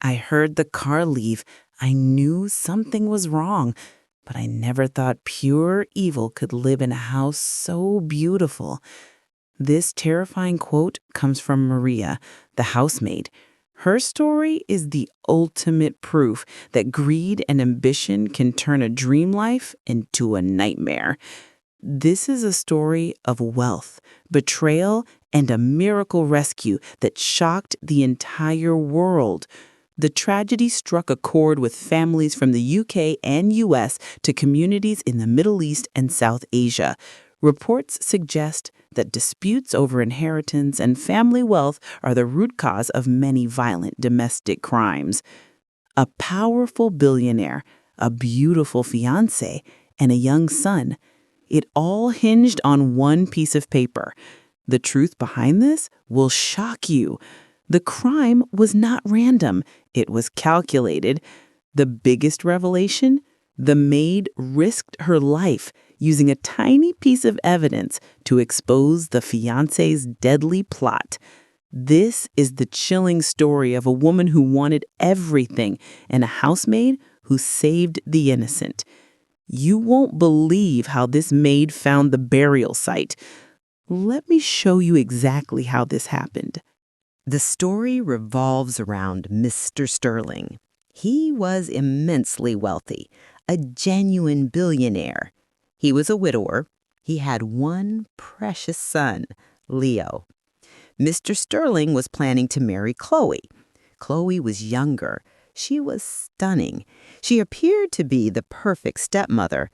I heard the car leave. I knew something was wrong, but I never thought pure evil could live in a house so beautiful. This terrifying quote comes from Maria, the housemaid. Her story is the ultimate proof that greed and ambition can turn a dream life into a nightmare. This is a story of wealth, betrayal, and a miracle rescue that shocked the entire world. The tragedy struck a chord with families from the UK and US to communities in the Middle East and South Asia. Reports suggest that disputes over inheritance and family wealth are the root cause of many violent domestic crimes. A powerful billionaire, a beautiful fiancé, and a young son. It all hinged on one piece of paper. The truth behind this will shock you. The crime was not random. It was calculated. The biggest revelation? The maid risked her life using a tiny piece of evidence to expose the fiancé's deadly plot. This is the chilling story of a woman who wanted everything and a housemaid who saved the innocent. You won't believe how this maid found the burial site. Let me show you exactly how this happened. The story revolves around Mr. Sterling. He was immensely wealthy, a genuine billionaire. He was a widower. He had one precious son, Leo. Mr. Sterling was planning to marry Chloe. Chloe was younger. She was stunning. She appeared to be the perfect stepmother,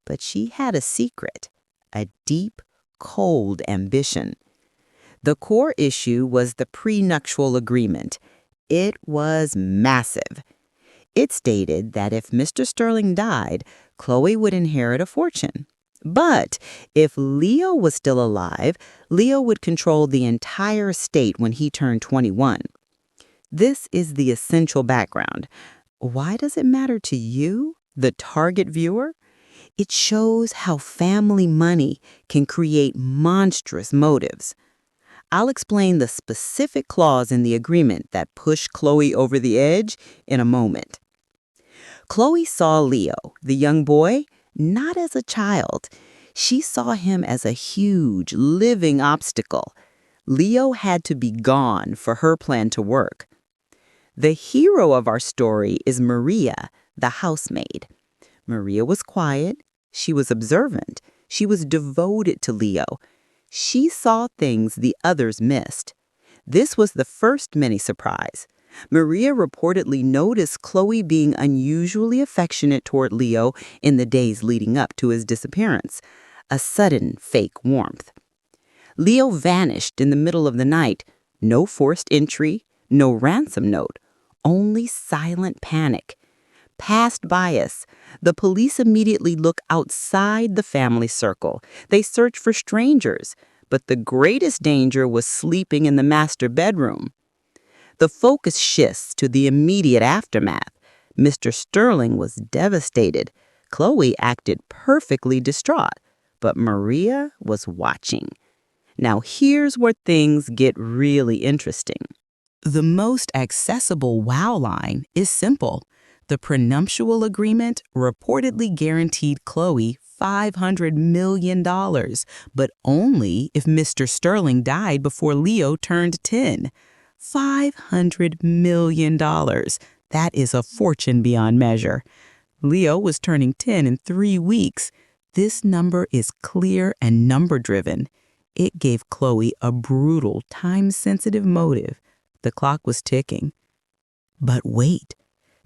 but she had a secret, a deep, cold ambition. The core issue was the prenuptial agreement. It was massive. It stated that if Mr. Sterling died, Chloe would inherit a fortune. But if Leo was still alive, Leo would control the entire estate when he turned 21. This is the essential background. Why does it matter to you, the target viewer? It shows how family money can create monstrous motives. I'll explain the specific clause in the agreement that pushed Chloe over the edge in a moment. Chloe saw Leo, the young boy, not as a child. She saw him as a huge, living obstacle. Leo had to be gone for her plan to work. The hero of our story is Maria, the housemaid. Maria was quiet. She was observant. She was devoted to Leo. She saw things the others missed. This was the first mini surprise. Maria reportedly noticed Chloe being unusually affectionate toward Leo in the days leading up to his disappearance, a sudden fake warmth. Leo vanished in the middle of the night. No forced entry, no ransom note, only silent panic. Past bias. The police immediately look outside the family circle. They search for strangers, but the greatest danger was sleeping in the master bedroom. The focus shifts to the immediate aftermath. Mr. Sterling was devastated. Chloe acted perfectly distraught, but Maria was watching. Now here's where things get really interesting. The most accessible wow line is simple. The prenuptial agreement reportedly guaranteed Chloe $500 million, but only if Mr. Sterling died before Leo turned 10. $500 million. That is a fortune beyond measure. Leo was turning 10 in 3 weeks. This number is clear and number-driven. It gave Chloe a brutal, time-sensitive motive. The clock was ticking. But wait.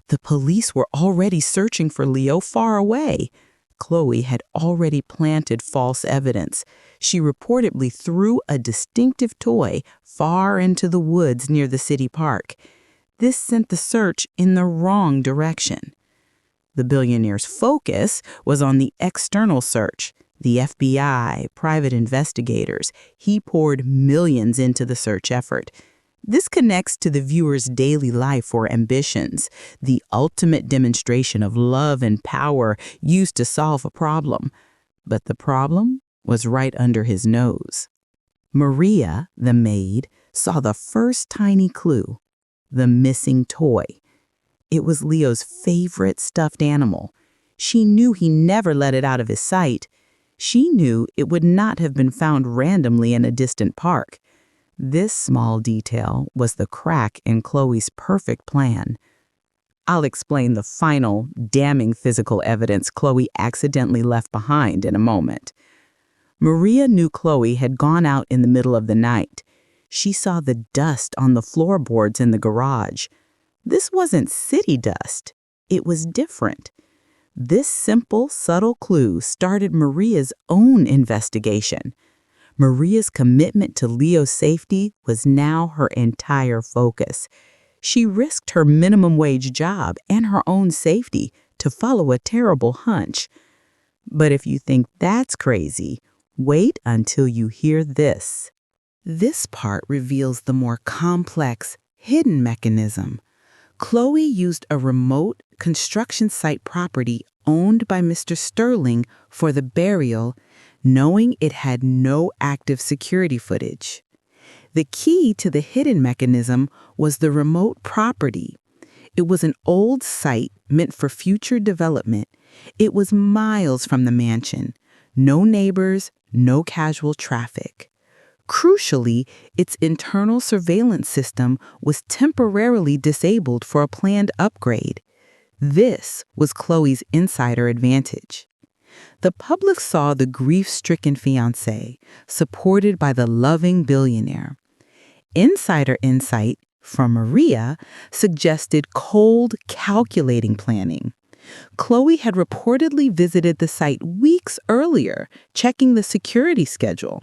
The police were already searching for Leo far away. Chloe had already planted false evidence. She reportedly threw a distinctive toy far into the woods near the city park. This sent the search in the wrong direction. The billionaire's focus was on the external search. The FBI, private investigators. He poured millions into the search effort. This connects to the viewer's daily life or ambitions, the ultimate demonstration of love and power used to solve a problem. But the problem was right under his nose. Maria, the maid, saw the first tiny clue. the missing toy. It was Leo's favorite stuffed animal. She knew he never let it out of his sight. She knew it would not have been found randomly in a distant park. This small detail was the crack in Chloe's perfect plan. I'll explain the final, damning physical evidence Chloe accidentally left behind in a moment. Maria knew Chloe had gone out in the middle of the night. She saw the dust on the floorboards in the garage. This wasn't city dust. It was different. This simple, subtle clue started Maria's own investigation. Maria's commitment to Leo's safety was now her entire focus. She risked her minimum wage job and her own safety to follow a terrible hunch. But if you think that's crazy, wait until you hear this. This part reveals the more complex, hidden mechanism. Chloe used a remote construction site property owned by Mr. Sterling for the burial, knowing it had no active security footage. The key to the hidden mechanism was the remote property. It was an old site meant for future development. It was miles from the mansion. No neighbors, no casual traffic. Crucially, its internal surveillance system was temporarily disabled for a planned upgrade. This was Chloe's insider advantage. The public saw the grief-stricken fiancé, supported by the loving billionaire. Insider insight from Maria suggested cold, calculating planning. Chloe had reportedly visited the site weeks earlier, checking the security schedule.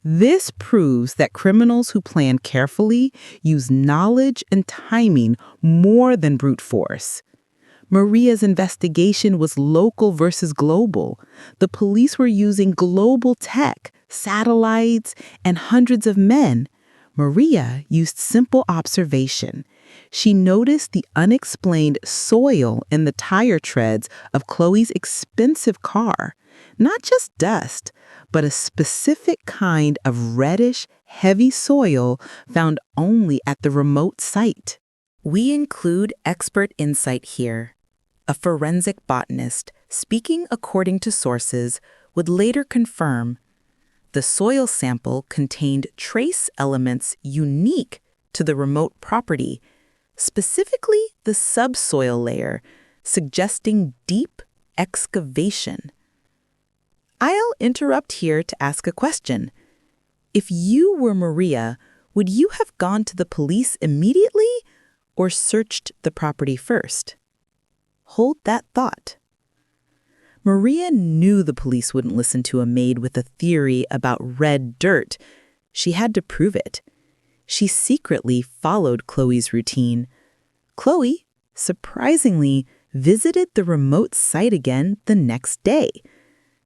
This proves that criminals who plan carefully use knowledge and timing more than brute force. Maria's investigation was local versus global. The police were using global tech, satellites, and hundreds of men. Maria used simple observation. She noticed the unexplained soil in the tire treads of Chloe's expensive car. Not just dust, but a specific kind of reddish, heavy soil found only at the remote site. We include expert insight here. A forensic botanist, speaking according to sources, would later confirm the soil sample contained trace elements unique to the remote property, specifically the subsoil layer, suggesting deep excavation. I'll interrupt here to ask a question. If you were Maria, would you have gone to the police immediately or searched the property first? Hold that thought. Maria knew the police wouldn't listen to a maid with a theory about red dirt. She had to prove it. She secretly followed Chloe's routine. Chloe, surprisingly, visited the remote site again the next day.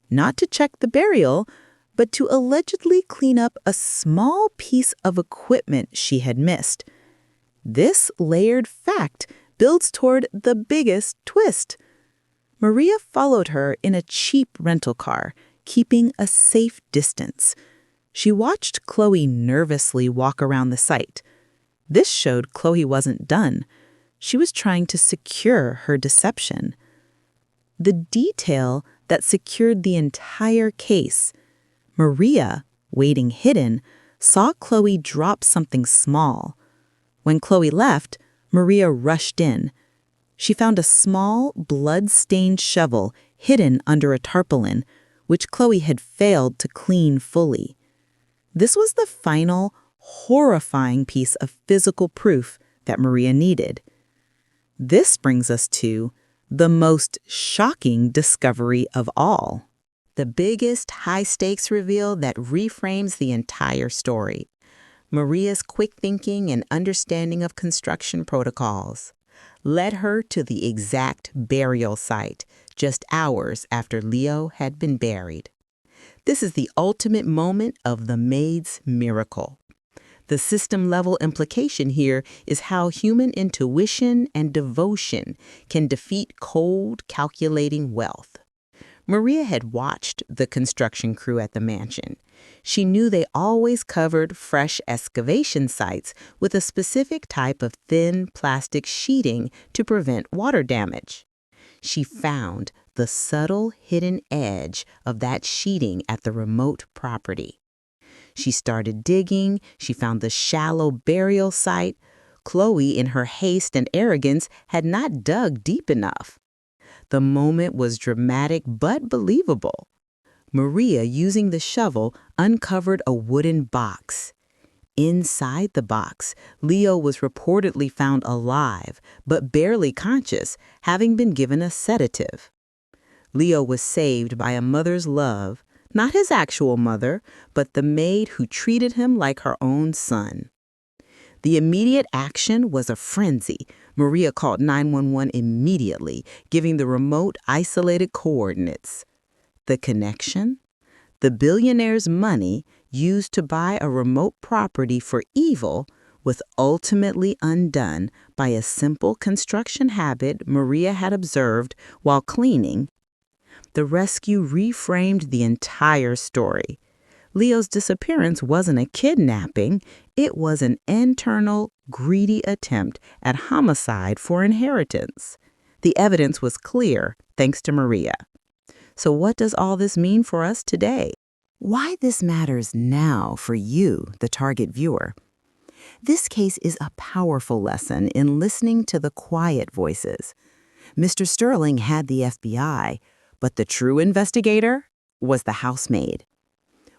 Not to check the burial, but to allegedly clean up a small piece of equipment she had missed. This layered fact builds toward the biggest twist. Maria followed her in a cheap rental car, keeping a safe distance. She watched Chloe nervously walk around the site. This showed Chloe wasn't done. She was trying to secure her deception. The detail that secured the entire case. Maria, waiting hidden, saw Chloe drop something small. When Chloe left, Maria rushed in. She found a small, blood-stained shovel hidden under a tarpaulin, which Chloe had failed to clean fully. This was the final, horrifying piece of physical proof that Maria needed. This brings us to the most shocking discovery of all. The biggest high-stakes reveal that reframes the entire story. Maria's quick thinking and understanding of construction protocols led her to the exact burial site just hours after Leo had been buried. This is the ultimate moment of the Maid's miracle. The system-level implication here is how human intuition and devotion can defeat cold, calculating wealth. Maria had watched the construction crew at the mansion. She knew they always covered fresh excavation sites with a specific type of thin plastic sheeting to prevent water damage. She found the subtle hidden edge of that sheeting at the remote property. She started digging, she found the shallow burial site. Chloe, in her haste and arrogance, had not dug deep enough. The moment was dramatic but believable. Maria, using the shovel, uncovered a wooden box. Inside the box, Leo was reportedly found alive, but barely conscious, having been given a sedative. Leo was saved by a mother's love, not his actual mother, but the maid who treated him like her own son. The immediate action was a frenzy. Maria called 911 immediately, giving the remote, isolated coordinates. The connection? The billionaire's money, used to buy a remote property for evil, was ultimately undone by a simple construction habit Maria had observed while cleaning. The rescue reframed the entire story. Leo's disappearance wasn't a kidnapping, it was an internal, greedy attempt at homicide for inheritance. The evidence was clear, thanks to Maria. So what does all this mean for us today? Why this matters now for you, the target viewer? This case is a powerful lesson in listening to the quiet voices. Mr. Sterling had the FBI, but the true investigator was the housemaid.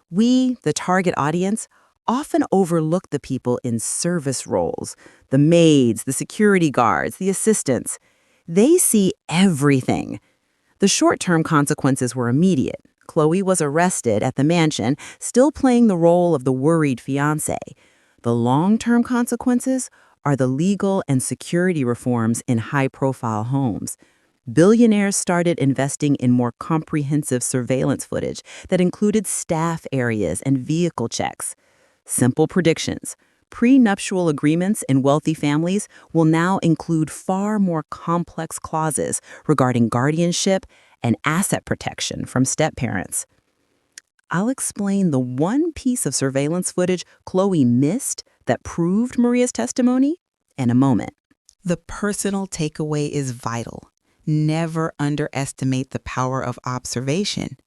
We, the target audience, often overlook the people in service roles, the maids, the security guards, the assistants. They see everything. The short-term consequences were immediate. Chloe was arrested at the mansion, still playing the role of the worried fiancé. The long-term consequences are the legal and security reforms in high-profile homes. Billionaires started investing in more comprehensive surveillance footage that included staff areas and vehicle checks. Simple predictions. Prenuptial agreements in wealthy families will now include far more complex clauses regarding guardianship and asset protection from step-parents. I'll explain the one piece of surveillance footage Chloe missed that proved Maria's testimony in a moment. The personal takeaway is vital. Never underestimate the power of observation.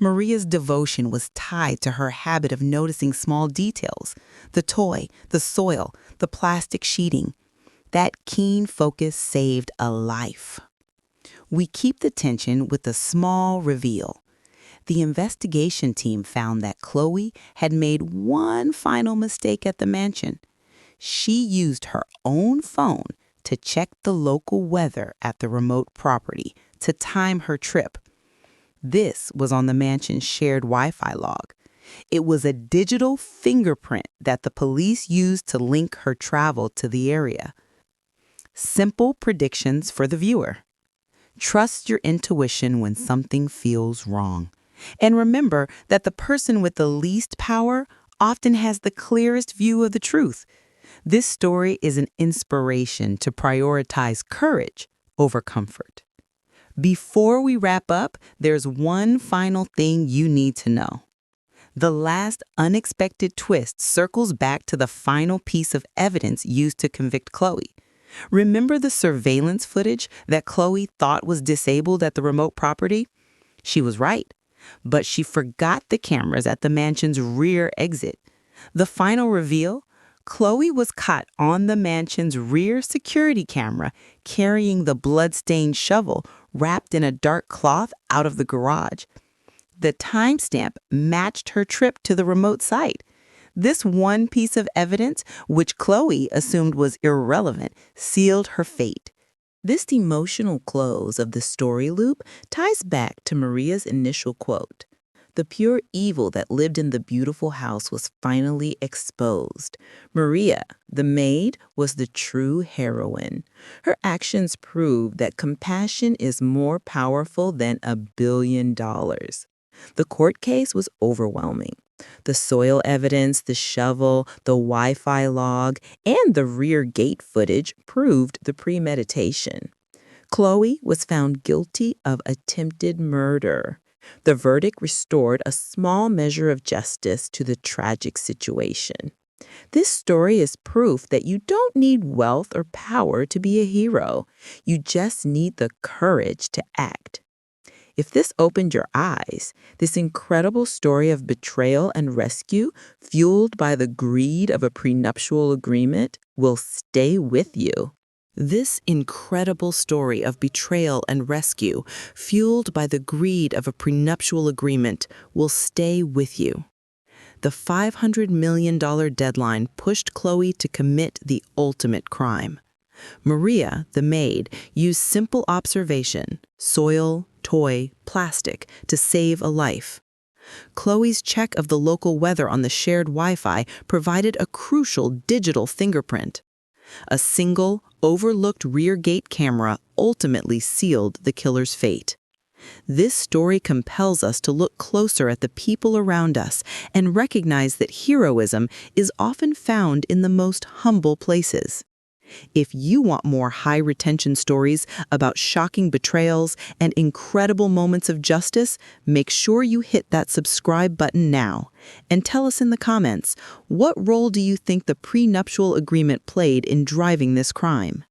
Maria's devotion was tied to her habit of noticing small details: the toy, the soil, the plastic sheeting. That keen focus saved a life. We keep the tension with a small reveal. The investigation team found that Chloe had made one final mistake at the mansion. She used her own phone to check the local weather at the remote property to time her trip. This was on the mansion's shared Wi-Fi log. It was a digital fingerprint that the police used to link her travel to the area. Simple predictions for the viewer. Trust your intuition when something feels wrong. And remember that the person with the least power often has the clearest view of the truth. This story is an inspiration to prioritize courage over comfort. Before we wrap up, there's one final thing you need to know. The last unexpected twist circles back to the final piece of evidence used to convict Chloe. Remember the surveillance footage that Chloe thought was disabled at the remote property? She was right, but she forgot the cameras at the mansion's rear exit. The final reveal? Chloe was caught on the mansion's rear security camera carrying the blood-stained shovel wrapped in a dark cloth out of the garage. The timestamp matched her trip to the remote site. This one piece of evidence, which Chloe assumed was irrelevant, sealed her fate. This emotional close of the story loop ties back to Maria's initial quote. The pure evil that lived in the beautiful house was finally exposed. Maria, the maid, was the true heroine. Her actions proved that compassion is more powerful than $1 billion. The court case was overwhelming. The soil evidence, the shovel, the Wi-Fi log, and the rear gate footage proved the premeditation. Chloe was found guilty of attempted murder. The verdict restored a small measure of justice to the tragic situation. This story is proof that you don't need wealth or power to be a hero. You just need the courage to act. If this opened your eyes, this incredible story of betrayal and rescue, fueled by the greed of a prenuptial agreement, will stay with you. This incredible story of betrayal and rescue, fueled by the greed of a prenuptial agreement, will stay with you. The $500 million deadline pushed Chloe to commit the ultimate crime. Maria, the maid, used simple observation, soil, toy, plastic, to save a life. Chloe's check of the local weather on the shared Wi-Fi provided a crucial digital fingerprint. A single, overlooked rear gate camera ultimately sealed the killer's fate. This story compels us to look closer at the people around us and recognize that heroism is often found in the most humble places. If you want more high-retention stories about shocking betrayals and incredible moments of justice, make sure you hit that subscribe button now. And tell us in the comments, what role do you think the prenuptial agreement played in driving this crime?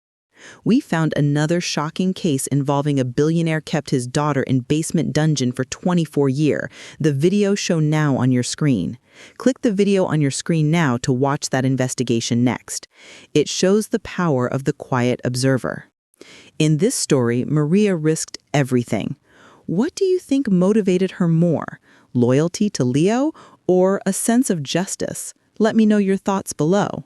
We found another shocking case involving a billionaire kept his daughter in basement dungeon for 24 years. The video shown now on your screen. Click the video on your screen now to watch that investigation next. It shows the power of the quiet observer. In this story, Maria risked everything. What do you think motivated her more? Loyalty to Leo or a sense of justice? Let me know your thoughts below.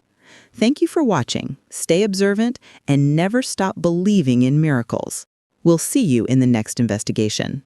Thank you for watching. Stay observant and never stop believing in miracles. We'll see you in the next investigation.